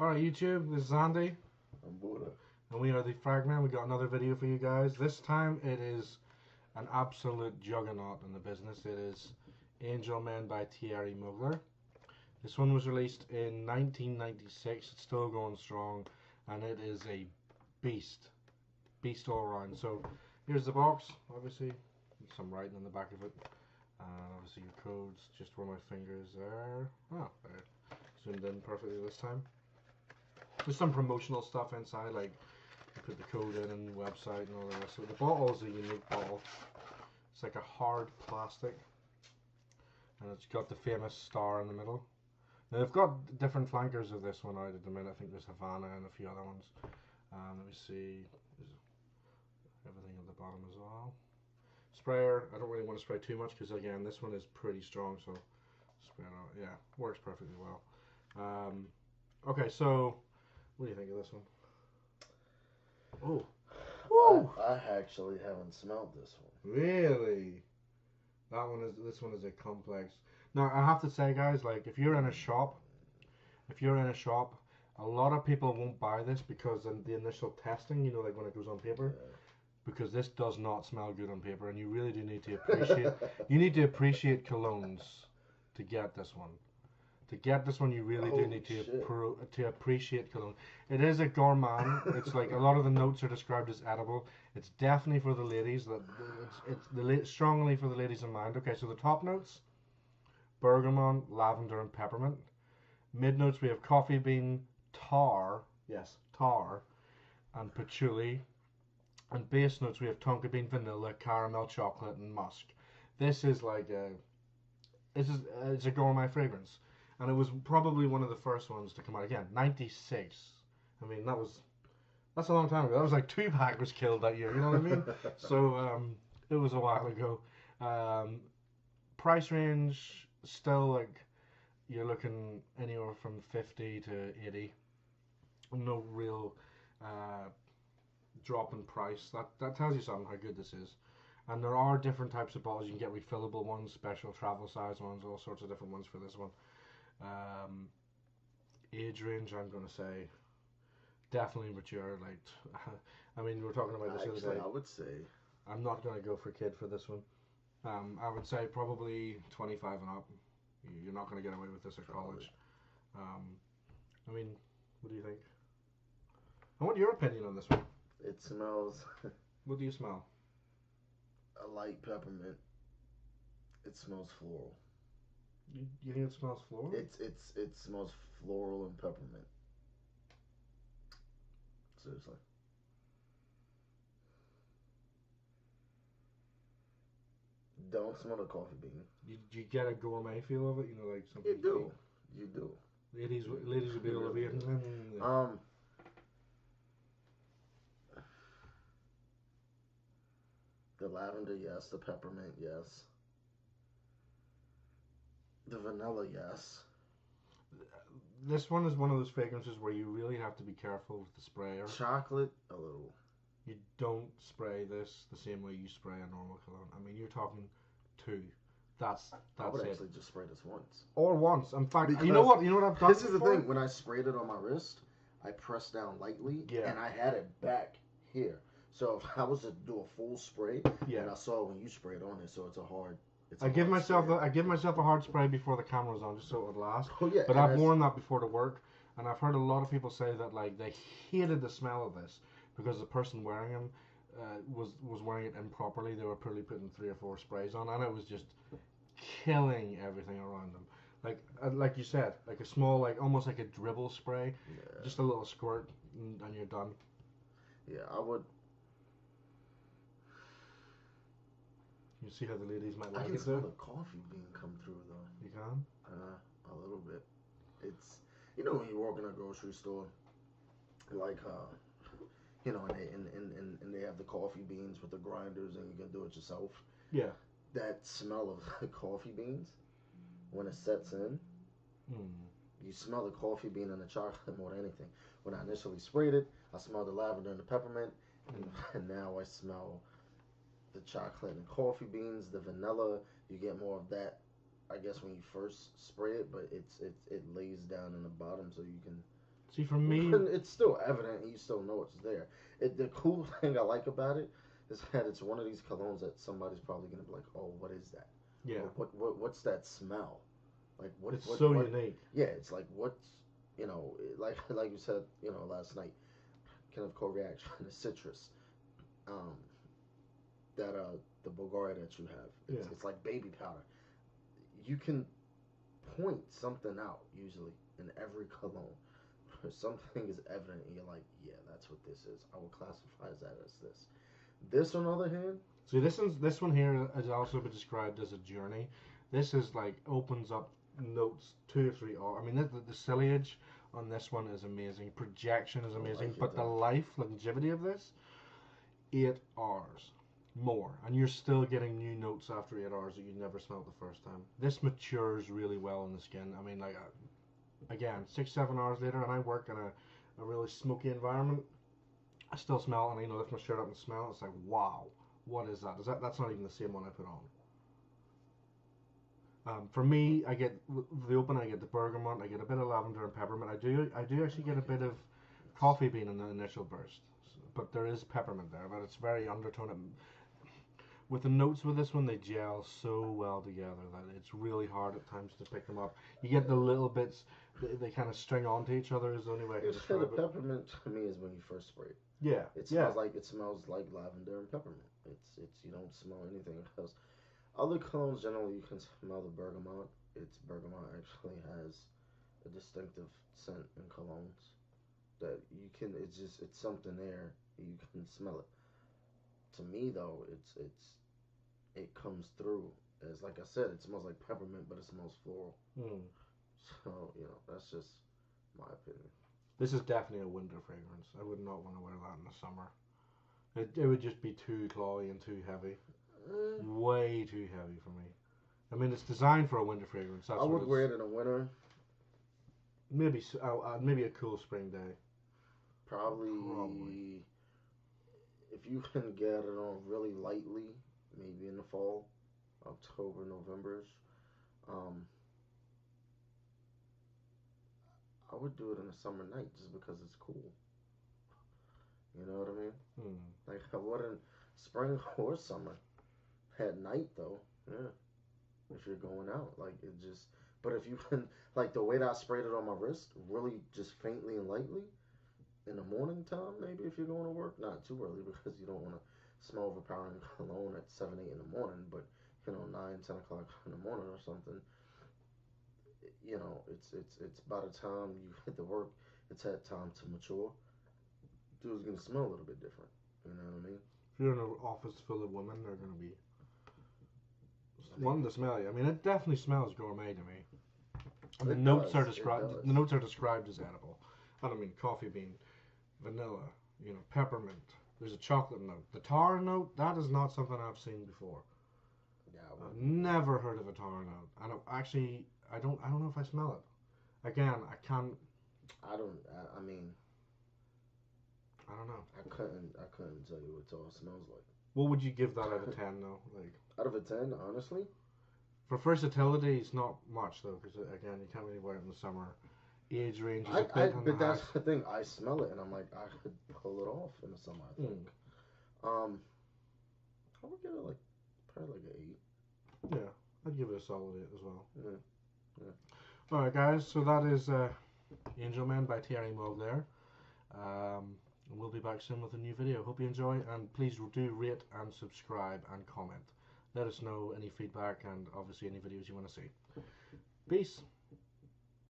Alright YouTube, this is Andy. I'm Buddha. And we are the Fragmen. We got another video for you guys. This time it is an absolute juggernaut in the business. It is Angelmen by Thierry Mugler. This one was released in 1996. It's still going strong. And it is a beast. Beast all around. So here's the box. Obviously, some writing on the back of it. Obviously your codes, just where my finger is there. Oh, there. Zoomed in perfectly this time. There's some promotional stuff inside, like you put the code in and the website and all the rest. So the bottle is a unique bottle. It's like a hard plastic, and it's got the famous star in the middle. Now they've got different flankers of this one out at the minute. I think there's Havana and a few other ones. Let me see. There's everything at the bottom as well. Sprayer, I don't really want to spray too much because again this one is pretty strong, so spray it out. Yeah, works perfectly well. Okay, so what do you think of this one? Oh, I actually haven't smelled this one. really? This one is a complex. Now I have to say, guys, like if you're in a shop, a lot of people won't buy this because in the initial testing, you know, like when it goes on paper. Yeah. Because this does not smell good on paper, and you really do need to appreciate. You need to appreciate colognes to get this one. To get this one, you really do need to appreciate cologne. It is a gourmand. It's like a lot of the notes are described as edible. It's definitely for the ladies. It's strongly for the ladies in mind. Okay, so the top notes: bergamot, lavender, and peppermint. Mid notes we have coffee bean, tar. Yes, tar, and patchouli. And base notes we have tonka bean, vanilla, caramel, chocolate, and musk. This is like it's a gourmet fragrance, and it was probably one of the first ones to come out. Again, 96. I mean, that's a long time ago. That was like Tupac was killed that year. You know what I mean? So it was a while ago. Price range still like you're looking anywhere from 50 to 80. No real drop in price. That tells you something how good this is. And there are different types of bottles. You can get refillable ones, special travel size ones, all sorts of different ones for this one. Age range, I'm gonna say definitely mature. Like I mean, we were talking about this the other day. I would say I'm not gonna go for kid for this one. I would say probably 25 and up. You're not gonna get away with this at college. I mean, what do you think? I want your opinion on this one. it smells What do you smell? a light peppermint. It smells floral. You think it smells floral? It smells floral and peppermint. Seriously. Don't smell the coffee bean. You get a gourmet feel of it? You know, like something. You do. Ladies would be all over you. The lavender, yes. The peppermint, yes. The vanilla, yes. This one is one of those fragrances where you really have to be careful with the sprayer. Chocolate, a little. You don't spray this the same way you spray a normal cologne. I mean, you're talking 2. That's I would it. actually just spray this once. Or once. In fact, Because you know what I've done. This is the thing. When I sprayed it on my wrist, I pressed down lightly, and I had it back here. So if I was to do a full spray, and I saw when you sprayed on it, so it's a hard. I give myself a hard spray before the camera was on, just so it would last. Oh yeah. But I've worn that before to work, and I've heard a lot of people say that like they hated the smell of this because the person wearing them was wearing it improperly. They were probably putting 3 or 4 sprays on, and it was just killing everything around them. Like you said, like a small, like almost like a dribble spray, just a little squirt, and you're done. Yeah, I would. You see how the ladies might I like can it smell though? the coffee bean come through though. You can? A little bit. It's, you know, when you walk in a grocery store, like you know, and they have the coffee beans with the grinders, and you can do it yourself. Yeah. That smell of the coffee beans when it sets in. You smell the coffee bean and the chocolate more than anything. When I initially sprayed it, I smelled the lavender and the peppermint, and now I smell the chocolate and coffee beans, the vanilla. You get more of that I guess when you first spray it, but it lays down in the bottom so you can See, for me, it's still evident. You still know it's there. The cool thing I like about it is that it's one of these colognes that somebody's probably gonna be like, "Oh, what is that? yeah, What's that smell? Like what? It's so unique. Yeah, it's like what's like you said last night, chemical reaction, the citrus, that the Bulgaria that you have. It's like baby powder. You can point something out usually in every cologne. Something is evident, and you're like, yeah, that's what this is. I will classify that as this. This, on the other hand, see, this one here has also been described as a journey. This is like opens up notes 2 or 3 hours. I mean, the ciliage on this one is amazing. Projection is amazing, but the longevity of this, 8 hours more, and you're still getting new notes after 8 hours that you never smelled the first time. This matures really well in the skin. I mean, like, again, 6-7 hours later, and I work in a really smoky environment, I still smell, and lift my shirt up and smell. It's like, wow, what is that? That's not even the same one I put on. For me, I get the open. I get the bergamot. I get a bit of lavender and peppermint. I do actually get a bit of coffee bean in the initial burst, but there is peppermint there. But it's very undertone. With the notes with this one, they gel so well together that it's really hard at times to pick them up. You get the little bits, they kind of string onto each other is the only way I can describe it. The peppermint to me is when you first spray it. Yeah. It smells like lavender and peppermint. It's you don't smell anything else. Other colognes generally you can smell the bergamot. Bergamot actually has a distinctive scent in colognes that you can. It's something there. You can smell it. To me though, it comes through as, like I said, it smells like peppermint, but it smells floral. So that's just my opinion. This is definitely a winter fragrance. I would not want to wear that in the summer. It would just be too clawy and too heavy. Way too heavy for me. I mean, it's designed for a winter fragrance. I would wear it in the winter. Maybe a cool spring day. Probably. If you can get it on really lightly, maybe in the fall, October, November-ish. I would do it in a summer night just because it's cool. You know what I mean? Like I wouldn't spring or summer. At night though, yeah. If you're going out, like it just. But if you can, like the way that I sprayed it on my wrist, really just faintly and lightly, in the morning time, maybe if you're going to work, not too early because you don't want to smell overpowering cologne at 7, 8 in the morning, but 9, 10 o'clock in the morning or something. It's by the time you hit the work, it's had time to mature. Dude's gonna smell a little bit different. You know what I mean? If you're in an office full of women, they're gonna be wanting to smell you. I mean, it definitely smells gourmet to me. And the notes are described as edible. I don't mean coffee bean, vanilla, peppermint. There's a chocolate note. The tar note, that is not something I've seen before. Yeah, I've never heard of a tar note. I don't know if I smell it. Again, I can't. I don't know. I couldn't tell you what tar smells like. What would you give that out of 10 though? Like out of a 10, honestly? For versatility, it's not much though, because again, you can't really wear it in the summer. Age range is but that's the thing. I smell it and I'm like, I could pull it off in the summer. I think. I would give it probably an 8. Yeah, I'd give it a solid 8 as well. Yeah. All right, guys. So that is Angelmen by Thierry Mugler. We'll be back soon with a new video. Hope you enjoy, and please do rate and subscribe and comment. Let us know any feedback and obviously any videos you want to see. Peace.